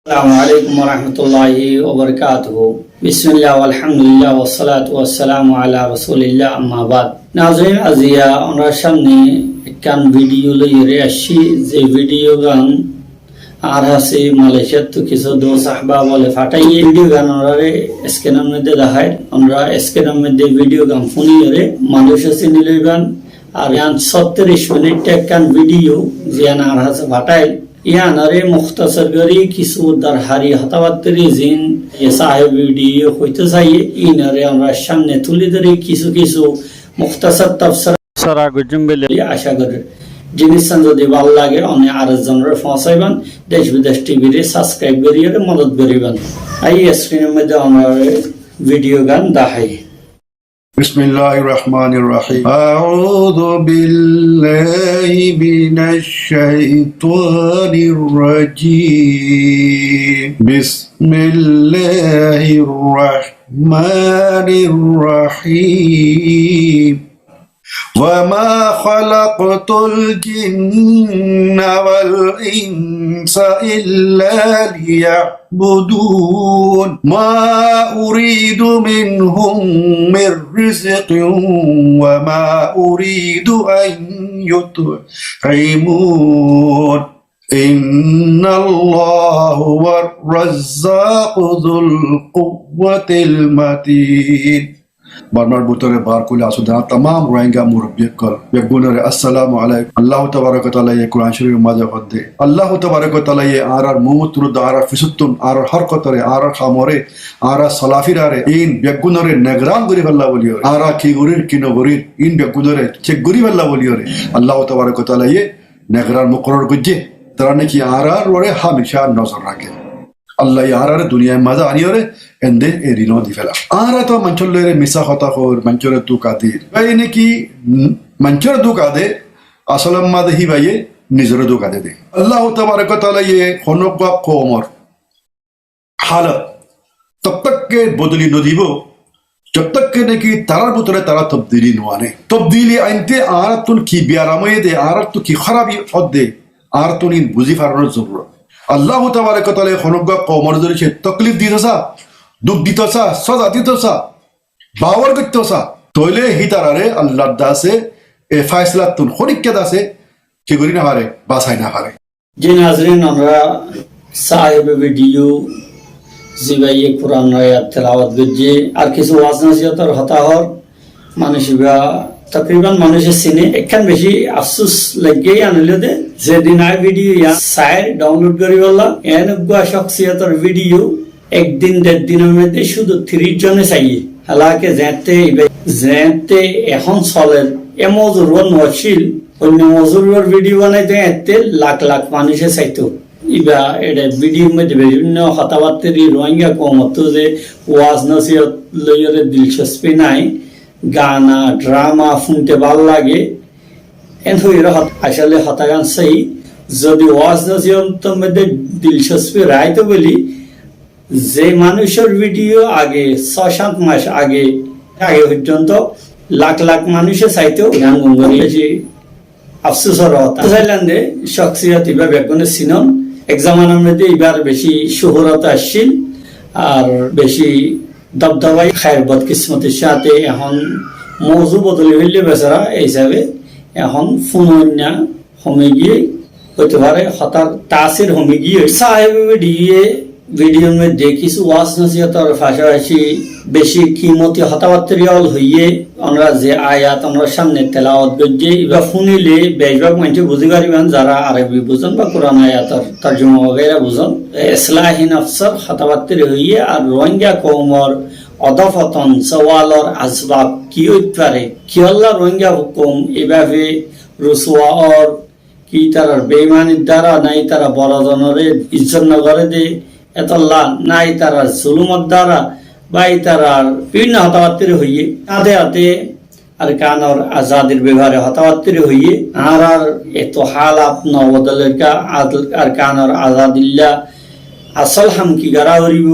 আসসালামু আলাইকুম ওয়া রাহমাতুল্লাহি ওয়া বারাকাতুহু। বিসমিল্লাহ আলহামদুলিল্লাহ ওয়া সালাতু ওয়া সালামু আলা রাসূলিল্লাহ আম্মা বাদ। নাযরিন আজিয়া আমরা সামনে একখান ভিডিও লইরে আসছি যে ভিডিও গান আর আছে মালয়েশিয়ার তো কিছু দো সাহবা বলে ফাটাই ভিডিও গান ওরারে স্ক্যানের মধ্যে দেখায় আমরা স্ক্যানের মধ্যে ভিডিও গান শুনিয়ে মালয়েশিয়া চিনি লইবান আর 37 মিনিট একখান ভিডিও জিয়ান আর আছে ফাটাই ইয়ানারে মুখতাসর করি কিছু দরহারি হতাবাত্তরি জিন সাহেব ভিডিও হইতে চাই ইনারে আমরা সামনে তুলে ধরি কিছু কিছু মুখতাসর তাফসীর সারা গুজুম বলে আশা করি জিনিস যদি ভালো লাগে অনেক আর জনের পৌঁছাইবেন দেশ বিদেশ টিভিরে সাবস্ক্রাইব করিয়ে মদত করিবেন এই স্ক্রিনের মধ্যে আমরা ভিডিও গান দেখাই। بسم الله الرحمن الرحيم أعوذ بالله من الشيطان الرجيم بسم الله الرحمن الرحيم وما خلقت الجن والإنس إلا ليعبدون ما أريد منهم من رزق وما أريد أن يطعمون إن الله هو الرزاق ذو القوة المتين বারবার বুতরে বার কুলে আসুদানা तमाम রোহিঙ্গা মুরব্বিকল বেগুনরে আসসালামু আলাইকুম আল্লাহ তাবারাক ওয়া তাআলা এই কোরআন শরীফের মাঝে হদ্দে আল্লাহ তাবারাক ওয়া তাআলা এই আর মুমুতুর দার ফিসুতুন আর হরকতরে আর খামরে আর সলাফিরারে ইন বেগুনরে নগরান গরি আল্লাহ বলিও আর কি গরির কি নগরির ইন বেগুনরে চেক গরি আল্লাহ বলিও আল্লাহ তাবারাক ওয়া তাআলা এই নগরান মুকরর গজে তারা কি আর ওরে হামেশা নজর রাখে আল্লাহ ইয়ারারে দুনিয়ায় মজা আনিয়রে এন্ডে এরিনো দি ফেলা আরা তো মঞ্চলেরে মিসা কথা খোর মঞ্চরে তু কাদির বাইনে কি মঞ্চরে দু কাদে আসলাম মাদে হি বাইয়ে নিজরে দু কাদে দে আল্লাহ তাবারক তাআলা ये খনক কওমর হালত তব তক কে বদলি নদিবো जब तक के নেকি তারার ভিতরে তারা তবদিলি নোয়ানে তবদিলি আনতে আর তুন কি বিয়ারাময়ে দে আর তু কি খারাপি হদ দে আর তুন বুঝি ফারানোর জরুরত আল্লাহ তাবারক তাআলা খনক কওমর ধরে সে তকলিফ দিতসা দুঃখ দিতসা সাজা দিতসা বাওয়ার করতসা তইলে হিতারারে আল্লাহর দাসে এ ফয়সালা তুন খরিককে দাসে কি করি না পারে বাসাই না পারে। জি নাজরিন আমরা সাহেব ভিডিও জিবাইয়ে কোরআন আয়াত তেলাওয়াত গজে আর কিছু ওয়াজ নসিহতের হতাহর মানুষবা তকরিবান মানুষের সিনে একখান বেশি আফসোস লাগে আনলে দে যেদিন I video yeah side download করি বললা এনগুয়া শখসিয়তের ভিডিও একদিন দেড় দিনের মধ্যে শুধু 30 জনে চাইয়ে হালাকে যেতে এখন চলের এমজুর নছিল অন্য মজুরের ভিডিও বানাইতে এতে লাখ লাখ মানুষে চাইতো ইবা এটা ভিডিওর মধ্যে বিভিন্ন কথাবার্তারি রোহিঙ্গা কমত যে ওয়াজ নসিহত লইরে দিলচস্পি নাই গানা ড্রামা শুনতে ভাল লাগে আসলে হতাগান সেই যদি ওয়াজ নসিহতের মধ্যে দিলচস্পি রাইতো বলি যে মানুষের ভিডিও আগে 6-7 মাস আগে পর্যন্ত লাখ লাখ মানুষে চাইতেও গান গুনগুনিয়েছি আফসোসের হতা চাইলেন যে শখসিয়ত এবার বেগুনে সিনন একজামানের মধ্যে এবার বেশি শোহরত আসছিল আর বেশি দবদবাই খায়ের বদকিসমতের সাথে এখন মৌজু বদলে হইলে বেচারা এই হিসাবে এখন ফুনন্যা হমে গিয়ে হইতে পারে হতার তাসির হমে গিয়ে সাহেব দিয়ে ভিডিওর মধ্যে কিছু ওয়াজ নসিহতের পাশাপাশি বেশি কিমতি হতাবাত্তরিয়াল হইয়ে আমরা যে আয়াত আমরা সামনে তেলাওয়াত গজে এবার শুনিলে বেশিরভাগ মানুষ বুঝি পারিবেন যারা আরবি বুঝেন বা কোরআন আয়াতের তর্জমা বগেরা বুঝেন ইসলাহি নফসর হতাবাত্তরি হইয়ে আর রোহিঙ্গা কওমর অদফতন সওয়ালর আসবাব কি হইতে পারে কি আল্লাহ রোহিঙ্গা হুকুম এভাবে রুসওয়ার কি তারা বেঈমানির দ্বারা নাই তারা বড় জনরে ইজ্জত নগরে দে এতল্লা নাই তারা জুলুমত দ্বারা বা তারা বিভিন্ন হতাবাত্তির হইয়ে কাঁধে হাতে আর কানর আজাদের ব্যবহারে হতাবাত্তির হইয়ে আর এত হালাত নবদলের আর কানর আজাদিল্লা আসল হামকি গাড়া হরিব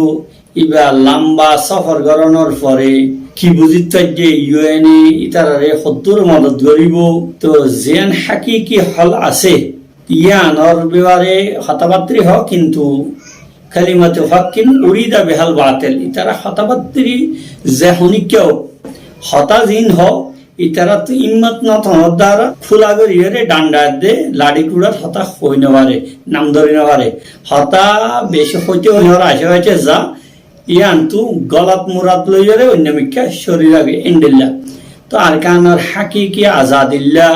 ইবা লম্বা সফর গড়ানোর পরে কি বুঝিত যে ইউএনএ ইতারারে সত্তর মদত করিব তো যেন হাকিকি হল আছে ইয়ানর ব্যবহারে হতাবাত্রি হ কিন্তু কালিমাতু হাক্কিন উরিদা বিহাল বাতিল ইতারা হতাবাত্তিরি যে হনিকেও হতা জিন হ ইতারা তো ইম্মত না তনর দ্বারা খোলা গরিয়ে ডান্ডা দে লাড়ি কুড়ার হতা হই নবারে নাম ধরি নবারে হতা বেশি হইতে হইনর আসে হয়েছে যা ইয়ান তু গলাত মুরাত লইয়ারে অন্য মিক্কা শরীর আগে এন্ডিল্লা তো আরকানার হাকিকি আজাদিল্লা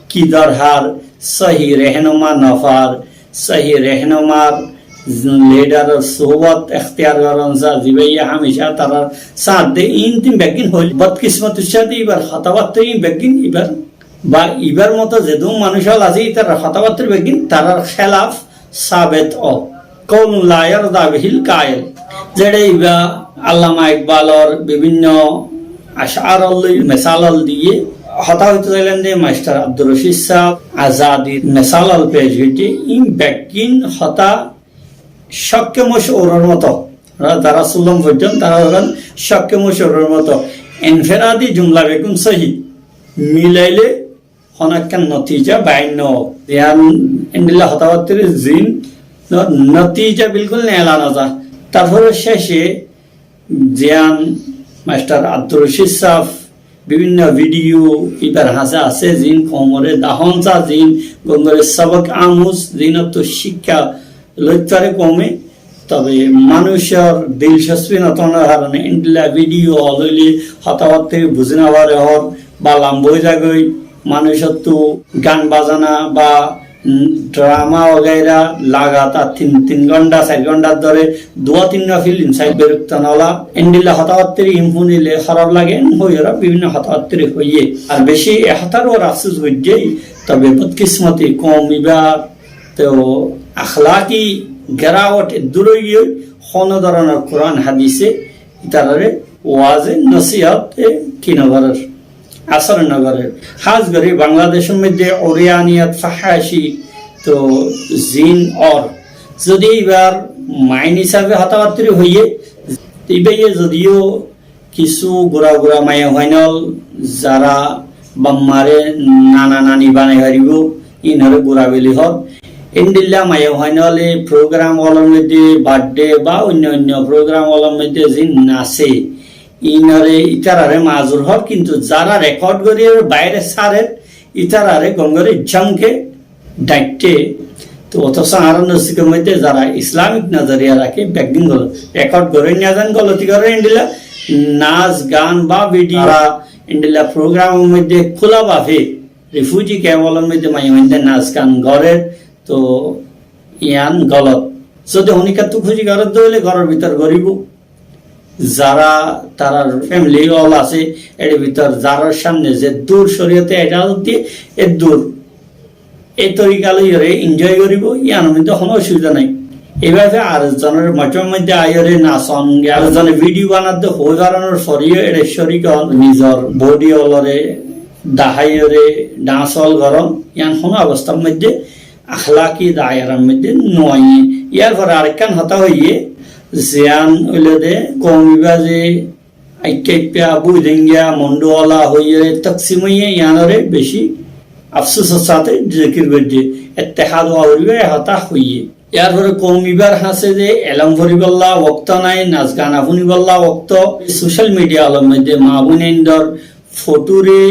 কি দরহার সহি রেহনুমা নফার সহি রেহনুমার লিডার সোহবত এখতিয়ার করন যা জিবাইয়া হামেশা তারার সাথ দে ইন তিন বেগিন হইল বদকিসমতের সাথে এবার হতাবাত্তর বেগিন এবার বা ইবার মতো যেদু মানুষ হল আছে তার হতাবাত্তর বেগিন তারার খেলাফ সাবেত ও কৌন লায়ার দাবিহিল কায়েল যেটা ইবা আল্লামা ইকবালর বিভিন্ন আশার মেসাল দিয়ে হতা হইতে চাইলেন যে মাস্টার আব্দুর রশিদ সাহেব আজাদির মেসাল পেশ হইতে ইন বেগিন হতা সক্ষমশ ওর মতো যারা সুলম পর্যন্ত তারা হলেন সক্ষমশ ওর মতো এনফেরাদি জুমলা বেগুন সহি মিলাইলে হনাক্কান নতিজা বাইন ধ্যান এন্ডিলা হতাবাত্তির জিন নতিজা বিলকুল নেলা না যা তারপরে শেষে জিয়ান মাস্টার আব্দুর রশিদ সাহেব বিভিন্ন ভিডিও ইবার হাসে আছে জিন কোমরে দাহনসা জিন গঙ্গরে সবক আমুজ জিনত শিক্ষা লইতারে কমে তবে মানুষের দিলচস্পি নতনের কারণে ইন্ডিলা ভিডিও হলইলে হতাবাত্তি বুঝে নেওয়ার হর বা লাম্বই জাগই মানুষের তো গান বাজানা বা ড্রামা वगैरह লাগাতার 3 ঘন্টা 4 ঘন্টার ধরে 2-3 ফিল ইনসাইড বিরক্ত নলা ইন্ডিলা হতাবাত্তির ইমফুনিলে খারাপ লাগে হইরা বিভিন্ন হতাবাত্তির হইয়ে আর বেশি এহতার ও আফসোস হইছে তবে বদকিসমতি কমিবা তো আখলাকি গেরাওয়াট দূরই কোন ধরনের কোরআন হাদিসে ইতারে ওয়াজে নসিহত কি নগরের আসর নগরের খাস করে বাংলাদেশের মধ্যে ওরিয়ানিয়াত ফাহাশি তো জিন অর যদি এবার মাইন হিসাবে হতাবাত্তি হইয়ে এইবাইয়ে যদিও কিছু গোড়া গোড়া মায়া হইনল যারা বাম্মারে নানা নানি বানাই হারিব ইনরে গোড়াবেলি হল ইন্ডিল্লা মায়া হইনলে প্রোগ্রাম ওলার মধ্যে বার্থডে বা অন্য অন্য প্রোগ্রাম ওলার মধ্যে জিন নাচে ইনারে ইতারারে মাজুর হক কিন্তু যারা রেকর্ড করিয়ে বাইরে সারের ইতারারে গঙ্গরে জমকে ডাইটে তো অথচ আর নসিকের মধ্যে যারা ইসলামিক নজরিয়া রাখে ব্যাকদিন গল রেকর্ড করে নিয়ে যান গলতি করে ইন্ডিলা নাচ গান বা ভিডিও ইন্ডিলা প্রোগ্রামের মধ্যে খোলা ভাবে রিফিউজি ক্যাম্পের মধ্যে মাইমন্দে নাচ গান ঘরের তো ইয়ান গলত যদি হনিকাত খুঁজি ঘরের দইলে ঘরের ভিতর গরিব যারা তার ফ্যামিলি অল আছে এর ভিতর যার সামনে যে দূর শরীয়তে এটা দিয়ে এর দূর এই তরিকা লইরে এনজয় করিব ইয়ার মধ্যে কোনো অসুবিধা নাই এইভাবে আরেকজনের মাঠের মধ্যে আইরে নাচন আরেকজনে ভিডিও বানাতে হয়ে কারণের শরীর এর শরীর নিজের বডি অলরে দাহাইরে ডান্স অল গরম ইয়ান কোনো অবস্থার মধ্যে আখলাকি দায়ের মধ্যে নয় ইয়ার পরে আরেকখান হতা হইয়ে জিয়ান হইলে কমিবা যে আইকেপ্যা বুঝেঙ্গিয়া মন্ডওয়ালা হইয়ে তকসিম হইয়ে ইয়ানরে বেশি আফসোসের সাথে জিকির করছে এত্তেহাদ হইবে হতা হইয়ে ইয়ার পরে কমিবার হাসে যে এলম ভরিবাল্লা ওক্ত নাই নাচ গান আফুনিবাল্লা ওক্ত সোশ্যাল মিডিয়া আলম মধ্যে মাহবুনেন্দর ফটোরে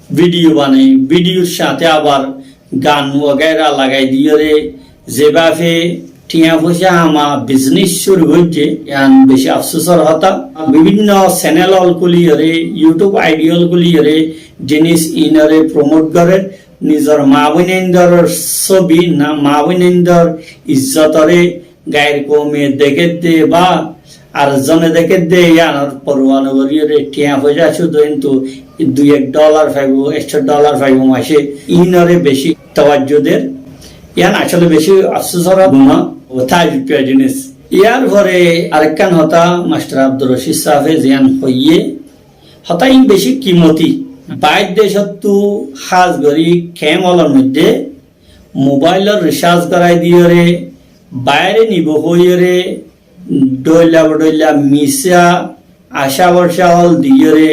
ভিডিও বানাই ভিডিওর সাথে আবার গান वगैरह লাগাই দিয়ে রে যেভাবে টিয়া পয়সা আমার বিজনেস শুরু হয়েছে ইয়ান বেশি আফসোসর হতা বিভিন্ন চ্যানেল অলগুলিরে ইউটিউব আইডিয়ালগুলিরে জিনিস ইনরে প্রমোট করে নিজের মা বোনেন্দর ছবি না মা বোনেন্দর ইজ্জতরে গায়ের কমে দেখে দে বা আর জনে দেখে দে ইয়ানোর পরোয়ানো করিয়ে টিয়া পয়সা শুধু কিন্তু $2 পাইব $1 পাইব মাসে ইনরে বেশি তওয়াজ্জুদের ইয়ান আসলে বেশি আফসোসর না তাজুপিয়া জিনিস ইয়ার পরে আরেকখান হতা মাস্টার আব্দুর রশিদ সাহেব জিয়ান হইয়ে হতাই বেশি কিমতি বাইর দেশত্তু খাস গরি খেমলের মধ্যে মোবাইলের রিচার্জ করাই দিয়ে রে বাইরে নিব হইয়ে রে ডইলা মিশা আশা বর্ষা হল দিয়ে রে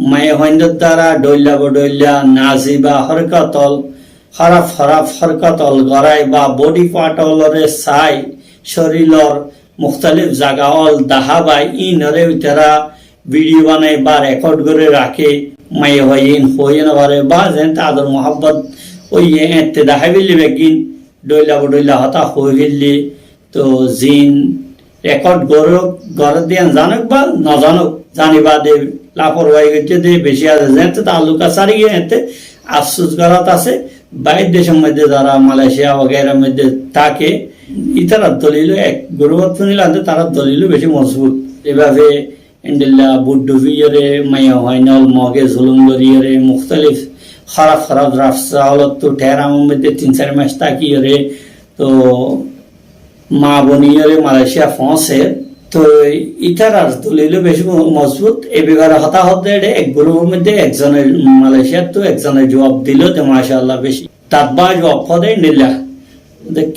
মায়ে হইন্দর দ্বারা ডইলা নাজিবা হরকতল হরফ হরকতল গড়াই বা বডি পার্ট অলরে চাই শরীরর মুখতালিফ জায়গা অল দাহা বা ইনরে তারা ভিডিও বানায় বা রেকর্ড করে রাখে মায়ে হইন হইন আবারে বা যেন তাদের মোহাব্বত ওই এতে দাহাই বিলি বেগিন ডইলা হতা হই ফেললি তো জিন রেকর্ড গড় দিয়ে জানুক বা নজানুক জানিবা দে লাপরবাহী হচ্ছে দে বেশি আছে যেন তালুকা সারি গিয়ে এতে আফসোস করাত আছে বাইরের দেশের মধ্যে যারা মালয়েশিয়া বগেরার মধ্যে থাকে ইতারা দলিল এক গৌরবত নিলে তারা দলিল বেশি মজবুত এভাবে ইন্ডিল্লা বুড্ডুভিয়রে মাইয়া হয়নল মগে জুলুমগরিয়রে মুখতালিফ খারাপ রাফসা হলত তো ঠেরামের মধ্যে 3-4 মাস তাকিয়রে তো মা বনিয়রে মালয়েশিয়া ফসে তো ইতারার দলিল বেশি মজবুত এ ব্যাপারে হতাহত এক গ্রুপের মধ্যে একজনের মালয়েশিয়ার তো একজনের জবাব দিল তো মাশাআল্লাহ বেশি তাতবা জবাব ফদে নিলা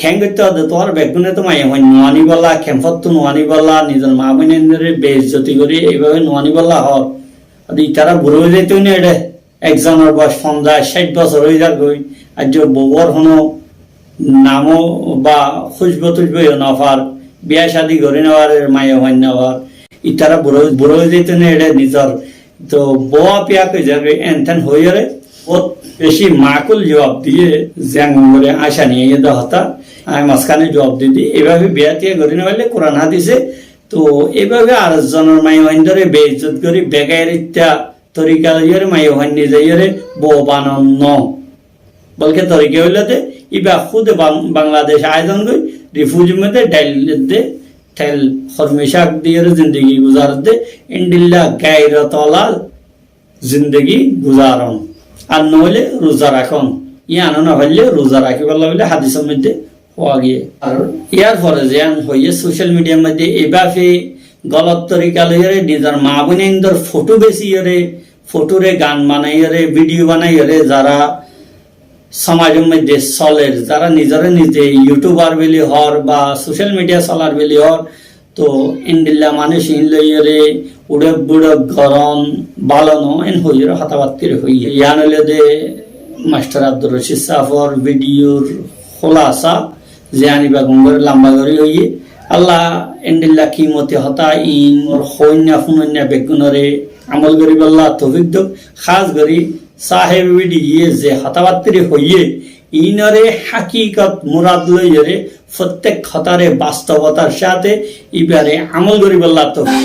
খ্যাং করতে হবে তোমার বেগুনে তো মাই হয় নোয়ানি বলা খেমফত তো নোয়ানি বলা নিজের মা বোনের বেইজ্জতি করে এইভাবে নোয়ানি বলা হর ইতারা বুড়ো হয়ে যেত না এটা একজনের বয়স 50-60 বছর হয়ে যাক আর যে বউর হনো নামও বা খুশবো তুসবো নফার বিয়া শাদি করে নেওয়ার মায়ে হয় নেওয়ার ইতারা বুড়ো হয়ে যেত না এটা নিজের তো বয়া পিয়া কে যাবে এনথেন হয়ে বহুত বেশি মাকুল জবাব দিয়ে জ্যাং করে আশা নিয়ে যেতে হতা আমি মাঝখানে জবাব দিদি এভাবে বিয়া টিয়া করে নেওয়ালে কোরআন হাদিসে তো এভাবে আর জনের মায়ে হয় ধরে বেইজ্জত করি বেগায়ের ইত্যা তরিকা লইয়ারে মায়ে হয় নিজে বউ বানান ন বলকে তরিকা হইলে ইবা খুদে বাংলাদেশ আয়োজন করি রিফিউজি মধ্যে ডাইল দে ঠেল হরমেশাক দিয়ে জিন্দগি গুজার দে ইন্ডিল্লা গায়রতলা জিন্দগি গুজারন আর নহলে রোজা রাখন আনো না হইলে রোজা রাখিবার বলে হাদিসের মধ্যে হওয়া গিয়ে আর ইয়ার পরে যেন হইয়ে সোশ্যাল মিডিয়ার মধ্যে এভাবে গলত তরিকা লইয়ারে নিজের মা বোনের ফটো বেশি ফটোরে গান বানাইয়ারে ভিডিও বানাইয়ারে যারা সমাজের মধ্যে চলের যারা নিজে ইউটিউবার বেলি হর বা সোশ্যাল মিডিয়া চলার বেলি হর তো ইন্ডিল্লা মানুষ ইন লইয়ারে উড়ে বুড়ে গরম বালানো এন হইয়ারে হতাবাত্তির হইয়ে ইয়ান হইলে দে মাস্টার আব্দুর রশিদ সাফর ভিডিওর খোলাসা যে আনিবা গঙ্গর লম্বা করে হইয়ে আল্লাহ ইন্ডিল্লা কিমতে হতা ইন ওর হইনা ফুনন্যা বেগুনরে আমল করিব আল্লাহ তৌফিক দক খাস করি সাহেব ভিডিও যে হতাবাত্তির হইয়ে ইনরে হাকিকত মুরাদ লইরে প্রত্যেক হতারে বাস্তবতার সাথে ইবারে আমল করিব আল্লাহ তৌফিক